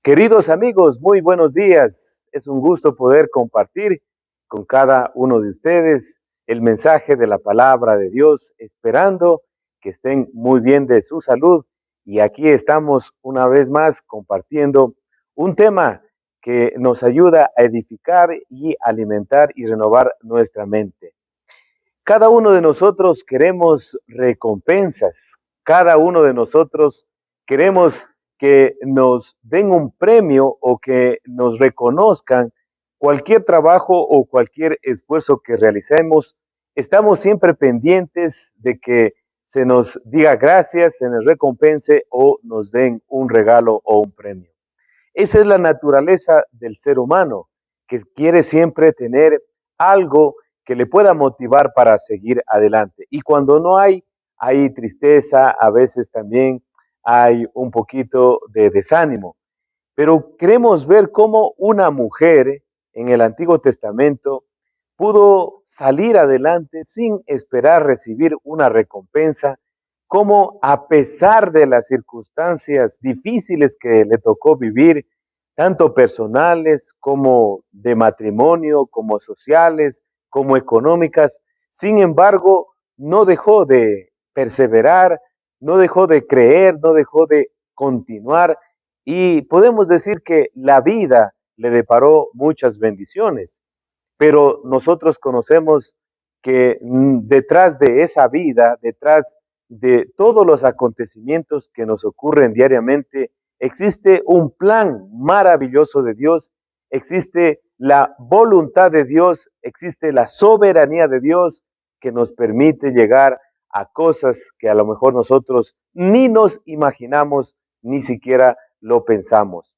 Queridos amigos, muy buenos días. Es un gusto poder compartir con cada uno de ustedes el mensaje de la palabra de Dios, esperando que estén muy bien de su salud. Y aquí estamos una vez más compartiendo un tema que nos ayuda a edificar y alimentar y renovar nuestra mente. Cada uno de nosotros queremos recompensas, cada uno de nosotros queremos que nos den un premio o que nos reconozcan cualquier trabajo o cualquier esfuerzo que realicemos. Estamos siempre pendientes de que se nos diga gracias, se nos recompense o nos den un regalo o un premio. Esa es la naturaleza del ser humano, que quiere siempre tener algo que le pueda motivar para seguir adelante. Y cuando no hay tristeza, a veces también hay un poquito de desánimo. Pero queremos ver cómo una mujer en el Antiguo Testamento pudo salir adelante sin esperar recibir una recompensa, cómo a pesar de las circunstancias difíciles que le tocó vivir, tanto personales como de matrimonio, como sociales, como económicas, sin embargo, no dejó de perseverar, no dejó de creer, no dejó de continuar y podemos decir que la vida le deparó muchas bendiciones, pero nosotros conocemos que detrás de esa vida, detrás de todos los acontecimientos que nos ocurren diariamente, existe un plan maravilloso de Dios, existe la voluntad de Dios, existe la soberanía de Dios que nos permite llegar a cosas que a lo mejor nosotros ni nos imaginamos, ni siquiera lo pensamos.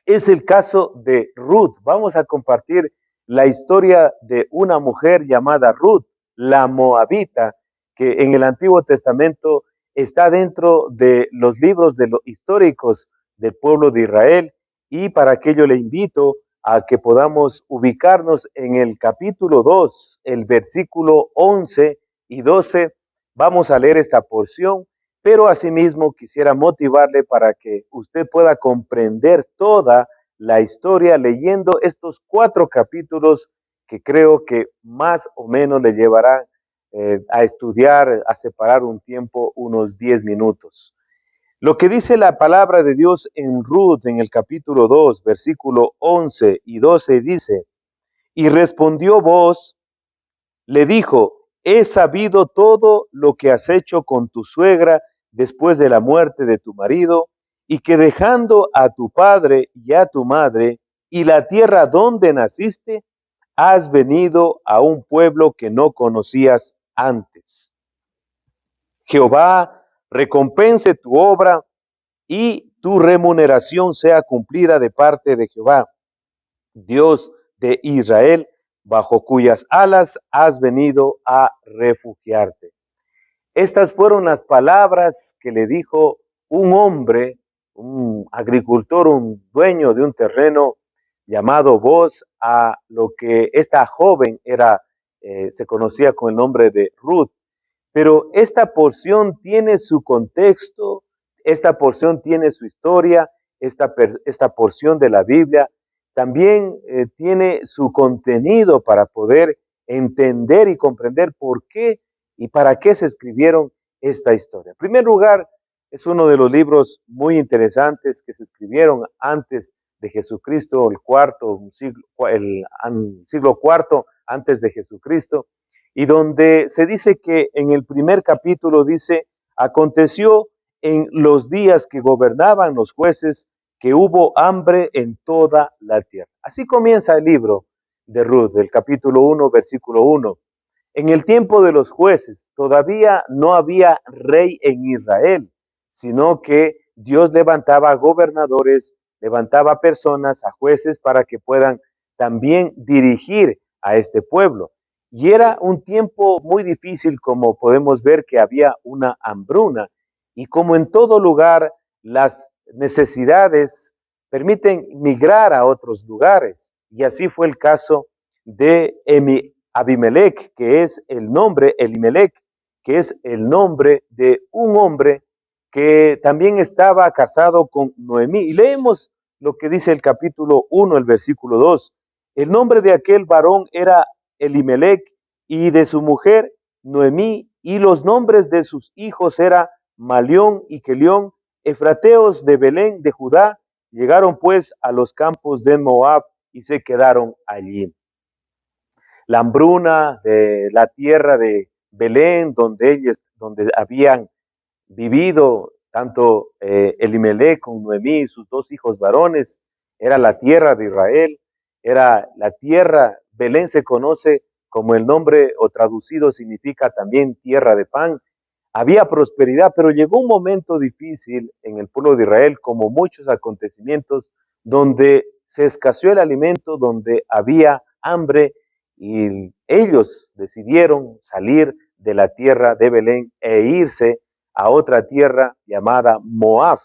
Es el caso de Ruth. Vamos a compartir la historia de una mujer llamada Ruth, la moabita, que en el Antiguo Testamento está dentro de los libros de los históricos del pueblo de Israel, y para aquello le invito a que podamos ubicarnos en el capítulo 2, el versículo 11 y 12. Vamos a leer esta porción, pero asimismo quisiera motivarle para que usted pueda comprender toda la historia leyendo estos 4 capítulos que creo que más o menos le llevarán a estudiar, a separar un tiempo, unos 10 minutos. Lo que dice la palabra de Dios en Ruth, en el capítulo 2, versículo 11 y 12, dice: y respondió Booz, le dijo: he sabido todo lo que has hecho con tu suegra después de la muerte de tu marido, y que dejando a tu padre y a tu madre y la tierra donde naciste, has venido a un pueblo que no conocías antes. Jehová recompense tu obra y tu remuneración sea cumplida de parte de Jehová, Dios de Israel, bajo cuyas alas has venido a refugiarte. Estas fueron las palabras que le dijo un hombre, un agricultor, un dueño de un terreno llamado Booz, a lo que esta joven era, se conocía con el nombre de Ruth. Pero esta porción tiene su contexto, esta porción tiene su historia, esta porción de la Biblia también tiene su contenido para poder entender y comprender por qué y para qué se escribieron esta historia. En primer lugar, es uno de los libros muy interesantes que se escribieron antes de Jesucristo, el siglo cuarto antes de Jesucristo, y donde se dice que en el primer capítulo dice: aconteció en los días que gobernaban los jueces que hubo hambre en toda la tierra. Así comienza el libro de Ruth, del capítulo 1, versículo 1. En el tiempo de los jueces todavía no había rey en Israel, sino que Dios levantaba gobernadores, levantaba personas, a jueces, para que puedan también dirigir a este pueblo. Y era un tiempo muy difícil, como podemos ver que había una hambruna, y como en todo lugar, las necesidades permiten migrar a otros lugares. Y así fue el caso de Abimelech, que es el nombre, Elimelech, que es el nombre de un hombre que también estaba casado con Noemí. Y leemos lo que dice el capítulo 1, el versículo 2. El nombre de aquel varón era Elimelec y de su mujer Noemí, y los nombres de sus hijos era Malión y Kelión, efrateos de Belén de Judá. Llegaron pues a los campos de Moab y se quedaron allí. La hambruna de la tierra de Belén, donde habían vivido tanto Elimelec con Noemí y sus dos hijos varones, era la tierra de Israel, era la tierra. Belén se conoce como el nombre, o traducido significa también tierra de pan. Había prosperidad, pero llegó un momento difícil en el pueblo de Israel, como muchos acontecimientos, donde se escaseó el alimento, donde había hambre, y ellos decidieron salir de la tierra de Belén e irse a otra tierra llamada Moab.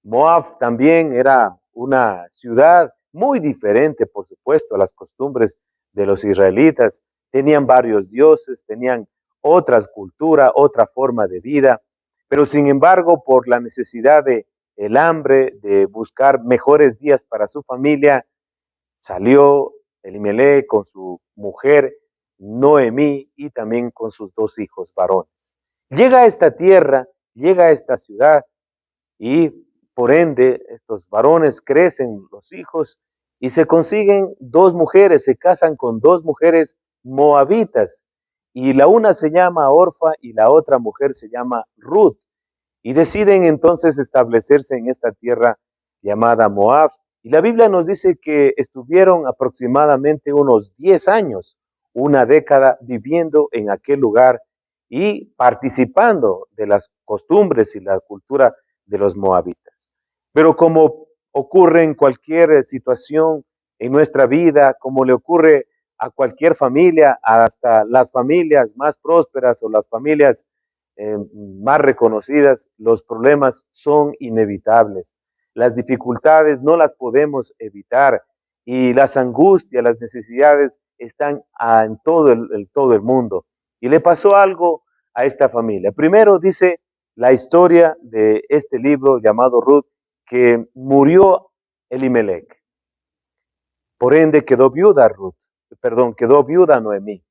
Moab también era una ciudad muy diferente, por supuesto, a las costumbres de los israelitas. Tenían varios dioses, tenían otras culturas, otra forma de vida, pero sin embargo, por la necesidad de el hambre, de buscar mejores días para su familia, salió Elimelec con su mujer Noemí y también con sus dos hijos varones. Llega a esta tierra, llega a esta ciudad, y por ende estos varones crecen, los hijos, y se consiguen dos mujeres, se casan con dos mujeres moabitas, y la una se llama Orfa y la otra mujer se llama Ruth, y deciden entonces establecerse en esta tierra llamada Moab. Y la Biblia nos dice que estuvieron aproximadamente unos 10 años, una década, viviendo en aquel lugar y participando de las costumbres y la cultura de los moabitas. Pero como ocurre en cualquier situación en nuestra vida, como le ocurre a cualquier familia, hasta las familias más prósperas o las familias más reconocidas, los problemas son inevitables. Las dificultades no las podemos evitar y las angustias, las necesidades están en todo el mundo. Y le pasó algo a esta familia. Primero dice la historia de este libro llamado Ruth, que murió Elimelec. Por ende quedó viuda Noemí.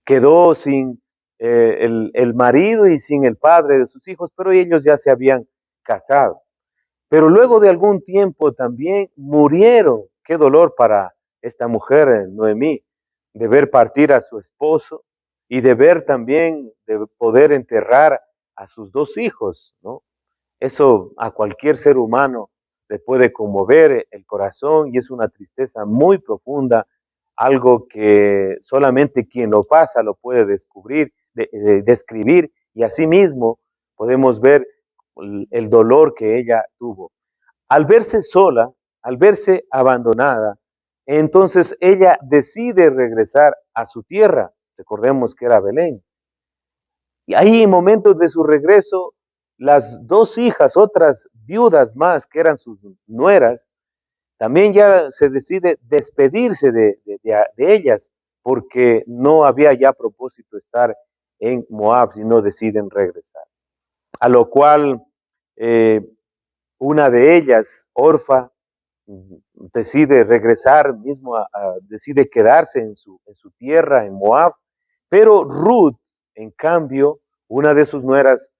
Quedó sin el marido y sin el padre de sus hijos, pero ellos ya se habían casado. Pero luego de algún tiempo también murieron. Qué dolor para esta mujer, Noemí, de ver partir a su esposo y de ver también, de poder enterrar a sus dos hijos, ¿no? Eso a cualquier ser humano le puede conmover el corazón y es una tristeza muy profunda, algo que solamente quien lo pasa lo puede describir, y asimismo podemos ver el dolor que ella tuvo. Al verse sola, al verse abandonada, entonces ella decide regresar a su tierra. Recordemos que era Belén. Y ahí, en momentos de su regreso, las dos hijas, otras viudas más que eran sus nueras, también ya se decide despedirse de ellas, porque no había ya propósito estar en Moab, sino deciden regresar. A lo cual una de ellas, Orfa, decide regresar mismo, decide quedarse en su tierra, en Moab, pero Ruth, en cambio, una de sus nueras,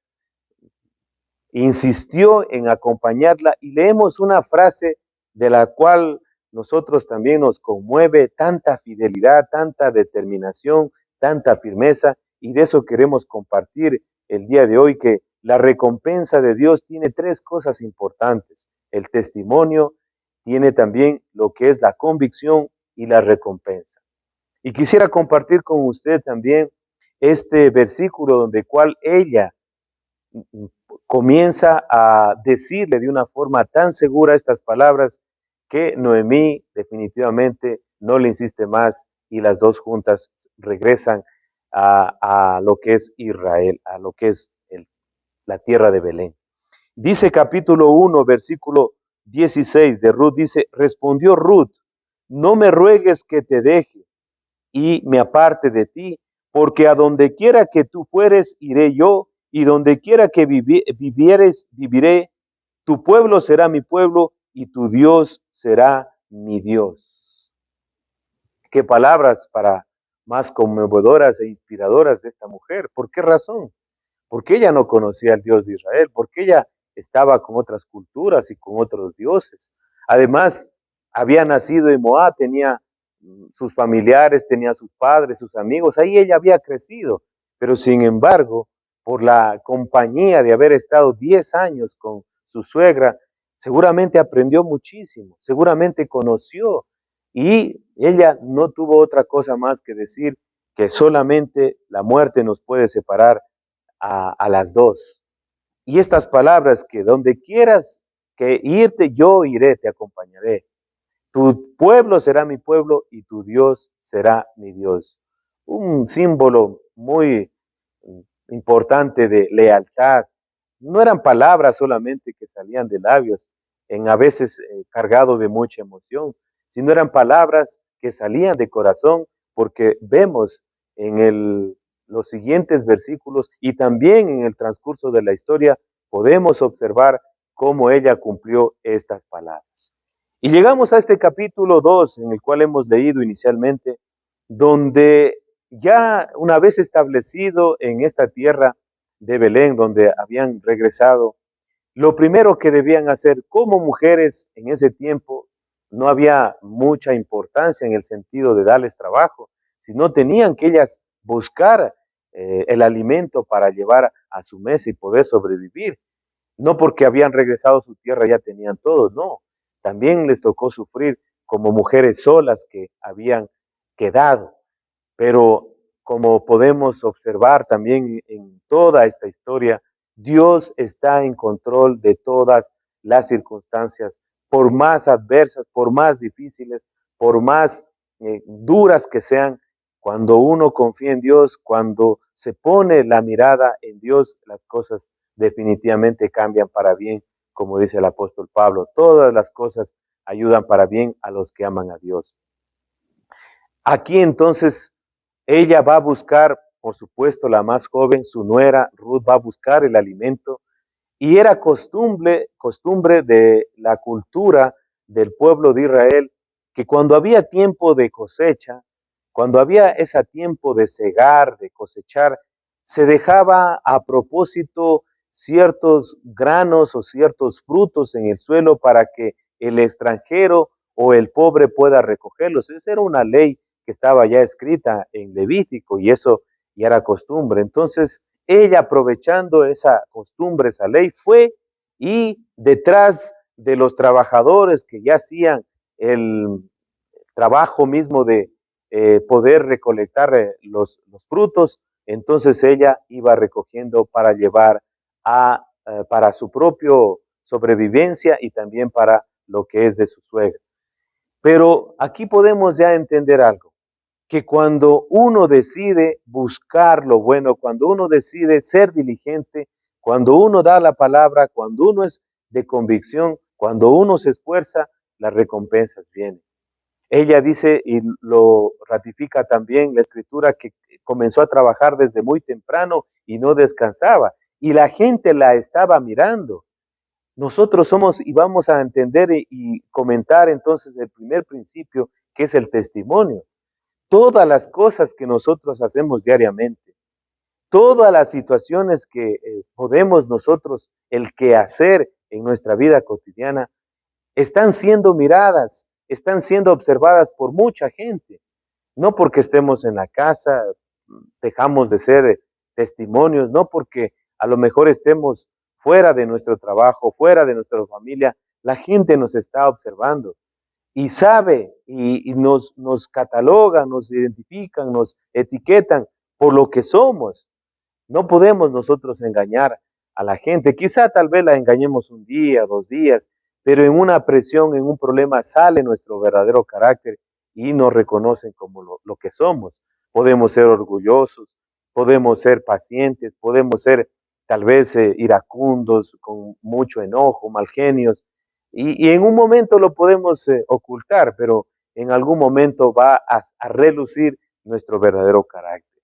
insistió en acompañarla, y leemos una frase de la cual nosotros también nos conmueve: tanta fidelidad, tanta determinación, tanta firmeza, y de eso queremos compartir el día de hoy, que la recompensa de Dios tiene tres cosas importantes: el testimonio, tiene también lo que es la convicción y la recompensa. Y quisiera compartir con usted también este versículo donde cual ella comienza a decirle de una forma tan segura estas palabras, que Noemí definitivamente no le insiste más y las dos juntas regresan a lo que es Israel, a lo que es la tierra de Belén. Dice capítulo 1, versículo 16 de Ruth, dice: respondió Ruth, no me ruegues que te deje y me aparte de ti, porque a donde quiera que tú fueres, iré yo, y donde quiera que vivieres, viviré. Tu pueblo será mi pueblo, y tu Dios será mi Dios. Qué palabras para más conmovedoras e inspiradoras de esta mujer. ¿Por qué razón? Porque ella no conocía al Dios de Israel, porque ella estaba con otras culturas y con otros dioses. Además, había nacido en Moab, tenía sus familiares, tenía sus padres, sus amigos, ahí ella había crecido, pero sin embargo, por la compañía de haber estado 10 años con su suegra, seguramente aprendió muchísimo, seguramente conoció, y ella no tuvo otra cosa más que decir que solamente la muerte nos puede separar a las dos. Y estas palabras que donde quieras que irte, yo iré, te acompañaré. Tu pueblo será mi pueblo y tu Dios será mi Dios. Un símbolo muy importante de lealtad. No eran palabras solamente que salían de labios, en a veces cargado de mucha emoción, sino eran palabras que salían de corazón, porque vemos en los siguientes versículos y también en el transcurso de la historia, podemos observar cómo ella cumplió estas palabras. Y llegamos a este capítulo 2, en el cual hemos leído inicialmente, donde ya una vez establecido en esta tierra de Belén, donde habían regresado, lo primero que debían hacer como mujeres en ese tiempo, no había mucha importancia en el sentido de darles trabajo, sino tenían que ellas buscar el alimento para llevar a su mesa y poder sobrevivir. No porque habían regresado a su tierra ya tenían todo, no. También les tocó sufrir como mujeres solas que habían quedado. Pero como podemos observar también en toda esta historia, Dios está en control de todas las circunstancias, por más adversas, por más difíciles, por más duras que sean. Cuando uno confía en Dios, cuando se pone la mirada en Dios, las cosas definitivamente cambian para bien, como dice el apóstol Pablo. Todas las cosas ayudan para bien a los que aman a Dios. Aquí entonces ella va a buscar, por supuesto, la más joven, su nuera, Ruth, va a buscar el alimento. Y era costumbre de la cultura del pueblo de Israel que cuando había tiempo de cosecha, cuando había ese tiempo de cegar, de cosechar, se dejaba a propósito ciertos granos o ciertos frutos en el suelo para que el extranjero o el pobre pueda recogerlos. Esa era una ley que estaba ya escrita en Levítico y eso ya era costumbre. Entonces, ella aprovechando esa costumbre, esa ley, fue y detrás de los trabajadores que ya hacían el trabajo mismo de poder recolectar los frutos, entonces ella iba recogiendo para llevar para su propio sobrevivencia y también para lo que es de su suegra. Pero aquí podemos ya entender algo, que cuando uno decide buscar lo bueno, cuando uno decide ser diligente, cuando uno da la palabra, cuando uno es de convicción, cuando uno se esfuerza, las recompensas vienen. Ella dice, y lo ratifica también la escritura, que comenzó a trabajar desde muy temprano y no descansaba, y la gente la estaba mirando. Nosotros somos y vamos a entender y comentar entonces el primer principio, que es el testimonio. Todas las cosas que nosotros hacemos diariamente, todas las situaciones que podemos nosotros, el quehacer en nuestra vida cotidiana, están siendo miradas, están siendo observadas por mucha gente. No porque estemos en la casa, dejamos de ser testimonios, no porque a lo mejor estemos fuera de nuestro trabajo, fuera de nuestra familia, la gente nos está observando y sabe y nos catalogan, nos identifican, nos etiquetan por lo que somos. No podemos nosotros engañar a la gente. Quizá tal vez la engañemos un día, 2 días, pero en una presión, en un problema sale nuestro verdadero carácter y nos reconocen como lo que somos. Podemos ser orgullosos, podemos ser pacientes, podemos ser tal vez iracundos, con mucho enojo, mal genios, y en un momento lo podemos ocultar, pero en algún momento va a relucir nuestro verdadero carácter.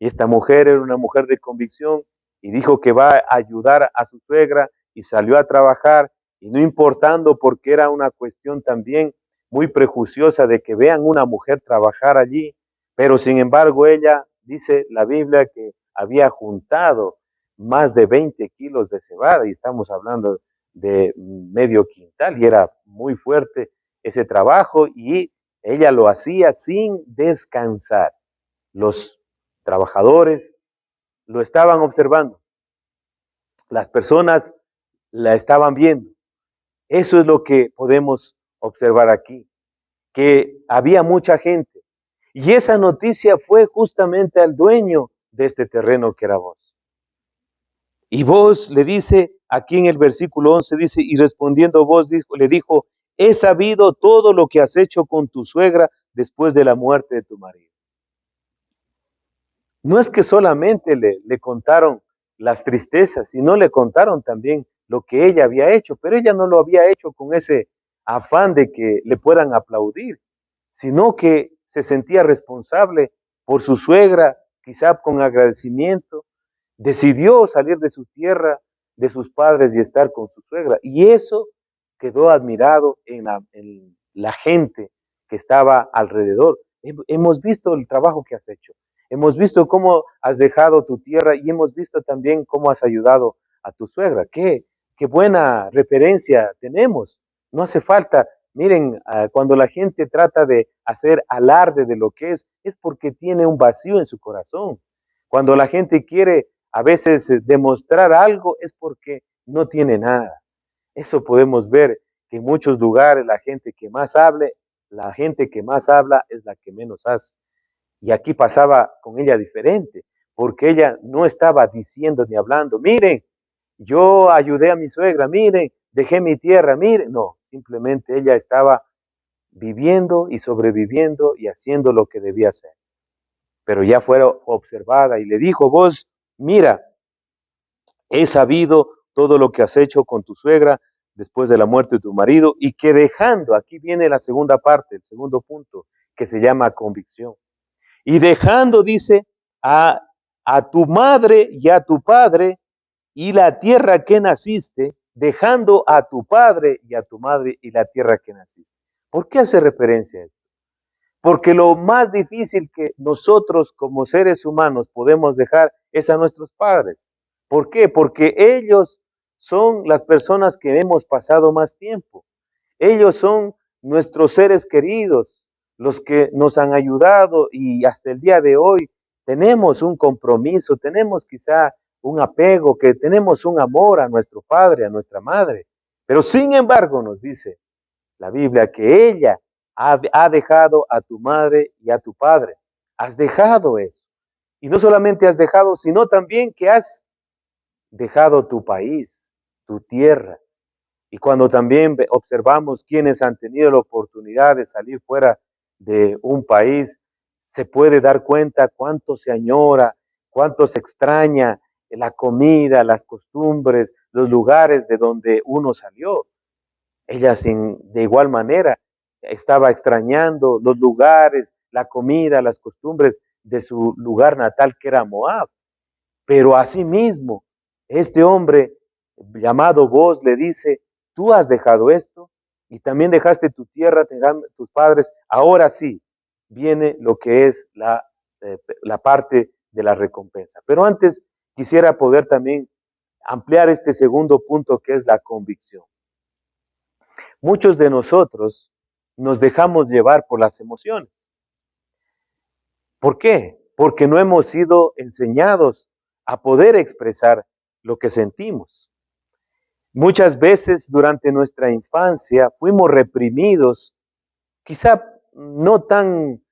Y esta mujer era una mujer de convicción y dijo que va a ayudar a su suegra y salió a trabajar y no importando porque era una cuestión también muy prejuiciosa de que vean una mujer trabajar allí, pero sin embargo ella dice la Biblia que había juntado más de 20 kilos de cebada y estamos hablando de medio quintal y era muy fuerte ese trabajo y ella lo hacía sin descansar. Los trabajadores lo estaban observando, las personas la estaban viendo. Eso es lo que podemos observar aquí, que había mucha gente. Y esa noticia fue justamente al dueño de este terreno que era vos. Y vos le dice, aquí en el versículo 11 dice, y respondiendo vos le dijo, he sabido todo lo que has hecho con tu suegra después de la muerte de tu marido. No es que solamente le contaron las tristezas, sino le contaron también lo que ella había hecho, pero ella no lo había hecho con ese afán de que le puedan aplaudir, sino que se sentía responsable por su suegra, quizá con agradecimiento, decidió salir de su tierra, de sus padres y estar con su suegra. Y eso quedó admirado en la gente que estaba alrededor. Hemos visto el trabajo que has hecho. Hemos visto cómo has dejado tu tierra y hemos visto también cómo has ayudado a tu suegra. Qué buena referencia tenemos. No hace falta, miren, cuando la gente trata de hacer alarde de lo que es porque tiene un vacío en su corazón. Cuando la gente quiere a veces demostrar algo es porque no tiene nada. Eso podemos ver que en muchos lugares la gente que más habla es la que menos hace. Y aquí pasaba con ella diferente, porque ella no estaba diciendo ni hablando, miren, yo ayudé a mi suegra, miren, dejé mi tierra, miren. No, simplemente ella estaba viviendo y sobreviviendo y haciendo lo que debía hacer. Pero ya fue observada y le dijo, vos, mira, he sabido todo lo que has hecho con tu suegra después de la muerte de tu marido y que dejando, aquí viene la segunda parte, el segundo punto, que se llama convicción. Y dejando, dice, a, a tu madre y a tu padre y la tierra que naciste, dejando a tu padre y a tu madre y la tierra que naciste. ¿Por qué hace referencia a esto? Porque lo más difícil que nosotros como seres humanos podemos dejar es a nuestros padres. ¿Por qué? Porque ellos son las personas que hemos pasado más tiempo. Ellos son nuestros seres queridos, los que nos han ayudado y hasta el día de hoy tenemos un compromiso, tenemos quizá un apego, que tenemos un amor a nuestro padre, a nuestra madre. Pero sin embargo nos dice la Biblia que ella ha dejado a tu madre y a tu padre. Has dejado eso. Y no solamente has dejado, sino también que has dejado tu país, tu tierra. Y cuando también observamos quienes han tenido la oportunidad de salir fuera de un país, se puede dar cuenta cuánto se añora, cuánto se extraña la comida, las costumbres, los lugares de donde uno salió. Ella de igual manera estaba extrañando los lugares, la comida, las costumbres de su lugar natal que era Moab. Pero asimismo, este hombre llamado vos le dice, tú has dejado esto y también dejaste tu tierra, tus padres, ahora sí viene lo que es la parte de la recompensa. Pero antes quisiera poder también ampliar este segundo punto que es la convicción. Muchos de nosotros nos dejamos llevar por las emociones. ¿Por qué? Porque no hemos sido enseñados a poder expresar lo que sentimos. Muchas veces durante nuestra infancia fuimos reprimidos, quizá no tan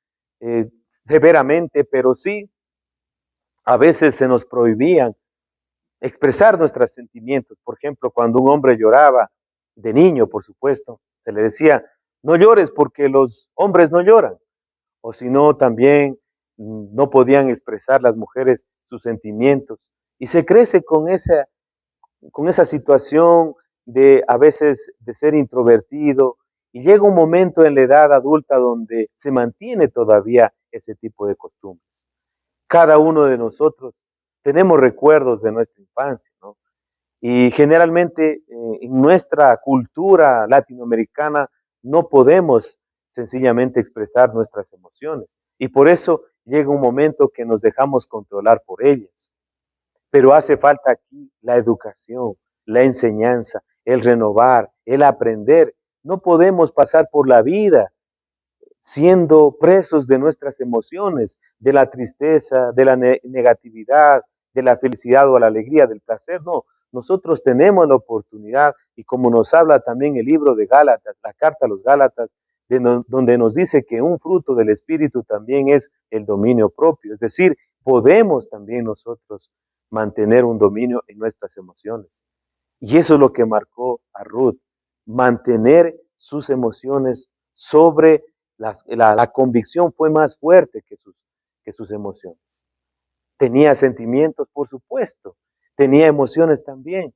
severamente, pero sí a veces se nos prohibían expresar nuestros sentimientos. Por ejemplo, cuando un hombre lloraba, de niño, por supuesto, se le decía, no llores porque los hombres no lloran. O si no, también no podían expresar las mujeres sus sentimientos. Y se crece con esa situación de a veces de ser introvertido y llega un momento en la edad adulta donde se mantiene todavía ese tipo de costumbres. Cada uno de nosotros tenemos recuerdos de nuestra infancia, ¿no? Y generalmente en nuestra cultura latinoamericana no podemos sencillamente expresar nuestras emociones. Y por eso llega un momento que nos dejamos controlar por ellas. Pero hace falta aquí la educación, la enseñanza, el renovar, el aprender. No podemos pasar por la vida siendo presos de nuestras emociones, de la tristeza, de la negatividad, de la felicidad o la alegría, del placer. No, nosotros tenemos la oportunidad, y como nos habla también el libro de Gálatas, la carta a los Gálatas, donde nos dice que un fruto del Espíritu también es el dominio propio. Es decir, podemos también nosotros mantener un dominio en nuestras emociones. Y eso es lo que marcó a Ruth, mantener sus emociones sobre la convicción fue más fuerte que sus emociones. Tenía sentimientos, por supuesto, tenía emociones también,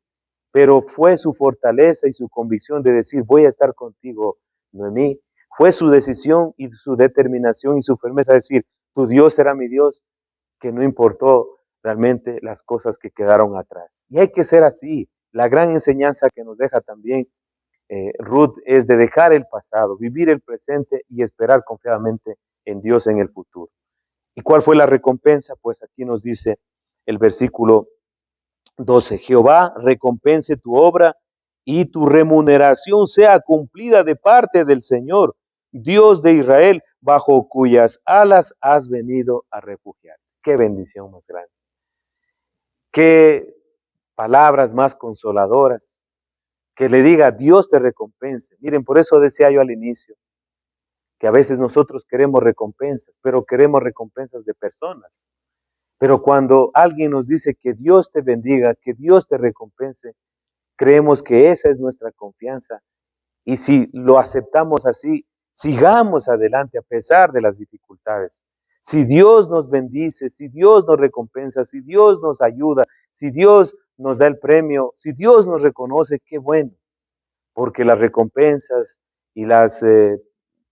pero fue su fortaleza y su convicción de decir, voy a estar contigo, Noemí. Fue su decisión y su determinación y su firmeza de decir, tu Dios será mi Dios, que no importó realmente las cosas que quedaron atrás. Y hay que ser así. La gran enseñanza que nos deja también Ruth es de dejar el pasado, vivir el presente y esperar confiadamente en Dios en el futuro. ¿Y cuál fue la recompensa? Pues aquí nos dice el versículo 12, Jehová recompense tu obra y tu remuneración sea cumplida de parte del Señor, Dios de Israel, bajo cuyas alas has venido a refugiar. Qué bendición más grande. Qué palabras más consoladoras. Que le diga, Dios te recompense. Miren, por eso decía yo al inicio, que a veces nosotros queremos recompensas, pero queremos recompensas de personas. Pero cuando alguien nos dice que Dios te bendiga, que Dios te recompense, creemos que esa es nuestra confianza. Y si lo aceptamos así, sigamos adelante a pesar de las dificultades. Si Dios nos bendice, si Dios nos recompensa, si Dios nos ayuda, si Dios nos da el premio, si Dios nos reconoce, qué bueno. Porque las recompensas y los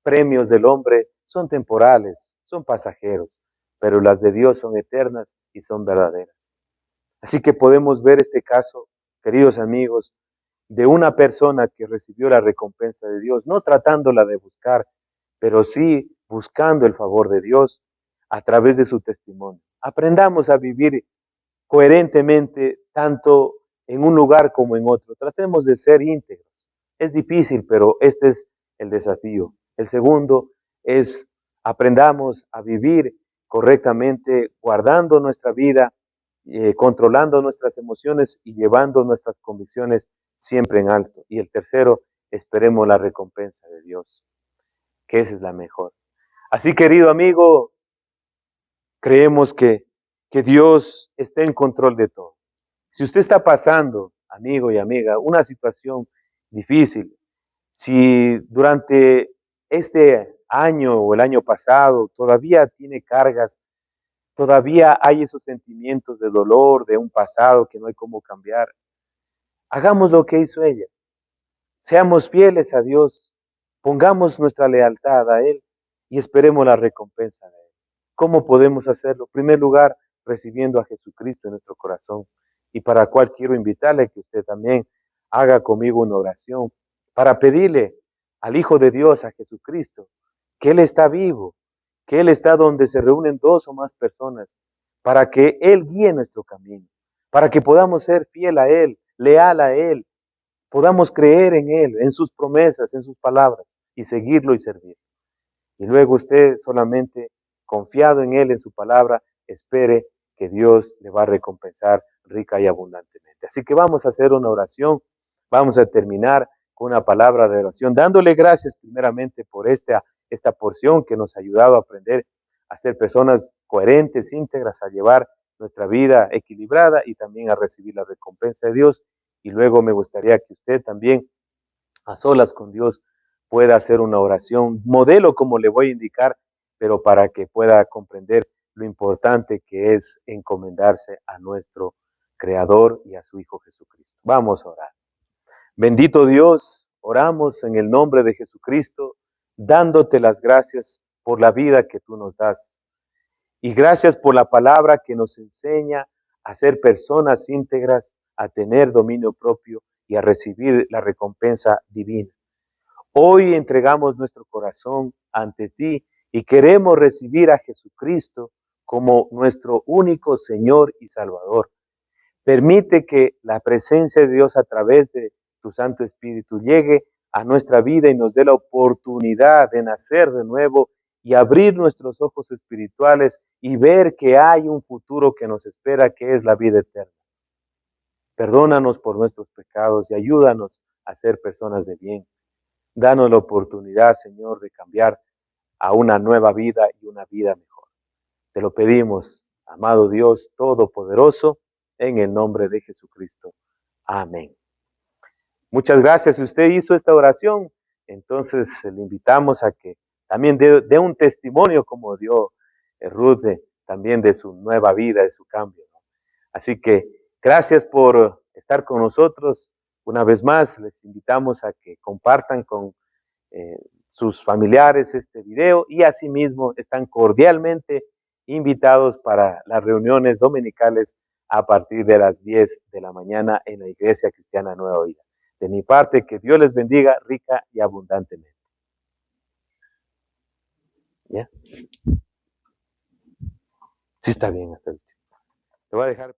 premios del hombre son temporales, son pasajeros, pero las de Dios son eternas y son verdaderas. Así que podemos ver este caso, queridos amigos, de una persona que recibió la recompensa de Dios, no tratándola de buscar, pero sí buscando el favor de Dios a través de su testimonio. Aprendamos a vivir coherentemente tanto en un lugar como en otro. Tratemos de ser íntegros. Es difícil, pero este es el desafío. El segundo es aprendamos a vivir correctamente, guardando nuestra vida, controlando nuestras emociones y llevando nuestras convicciones siempre en alto. Y el tercero, esperemos la recompensa de Dios, que esa es la mejor. Así, querido amigo, creemos que Dios está en control de todo. Si usted está pasando, amigo y amiga, una situación difícil, si durante este año o el año pasado todavía tiene cargas, todavía hay esos sentimientos de dolor, de un pasado que no hay cómo cambiar, hagamos lo que hizo ella. Seamos fieles a Dios, pongamos nuestra lealtad a Él y esperemos la recompensa de Él. ¿Cómo podemos hacerlo? En primer lugar, recibiendo a Jesucristo en nuestro corazón. Y para la cual quiero invitarle que usted también haga conmigo una oración para pedirle al Hijo de Dios, a Jesucristo, que Él está vivo, que Él está donde se reúnen dos o más personas, para que Él guíe nuestro camino, para que podamos ser fiel a Él, leal a Él, podamos creer en Él, en sus promesas, en sus palabras, y seguirlo y servir. Y luego usted solamente, confiado en Él, en su palabra, espere que Dios le va a recompensar rica y abundantemente. Así que vamos a hacer una oración, vamos a terminar con una palabra de oración, dándole gracias primeramente por esta porción que nos ha ayudado a aprender a ser personas coherentes, íntegras, a llevar nuestra vida equilibrada y también a recibir la recompensa de Dios. Y luego me gustaría que usted también, a solas con Dios, pueda hacer una oración, modelo como le voy a indicar, pero para que pueda comprender lo importante que es encomendarse a nuestro Creador y a su Hijo Jesucristo. Vamos a orar. Bendito Dios, oramos en el nombre de Jesucristo, dándote las gracias por la vida que tú nos das. Y gracias por la palabra que nos enseña a ser personas íntegras, a tener dominio propio y a recibir la recompensa divina. Hoy entregamos nuestro corazón ante ti y queremos recibir a Jesucristo como nuestro único Señor y Salvador. Permite que la presencia de Dios a través de tu Santo Espíritu llegue a nuestra vida y nos dé la oportunidad de nacer de nuevo y abrir nuestros ojos espirituales y ver que hay un futuro que nos espera, que es la vida eterna. Perdónanos por nuestros pecados y ayúdanos a ser personas de bien. Danos la oportunidad, Señor, de cambiar a una nueva vida y una vida mejor. Te lo pedimos, amado Dios Todopoderoso, en el nombre de Jesucristo. Amén. Muchas gracias. Si usted hizo esta oración, entonces le invitamos a que también dé un testimonio como dio Ruth, también de su nueva vida, de su cambio, ¿no? Así que gracias por estar con nosotros. Una vez más, les invitamos a que compartan con eh, sus familiares este video y asimismo están cordialmente invitados para las reuniones dominicales a partir de las 10 de la mañana en la Iglesia Cristiana Nueva Vida. De mi parte, que Dios les bendiga rica y abundantemente. ¿Ya? Sí está bien hasta el último. Te voy a dejar.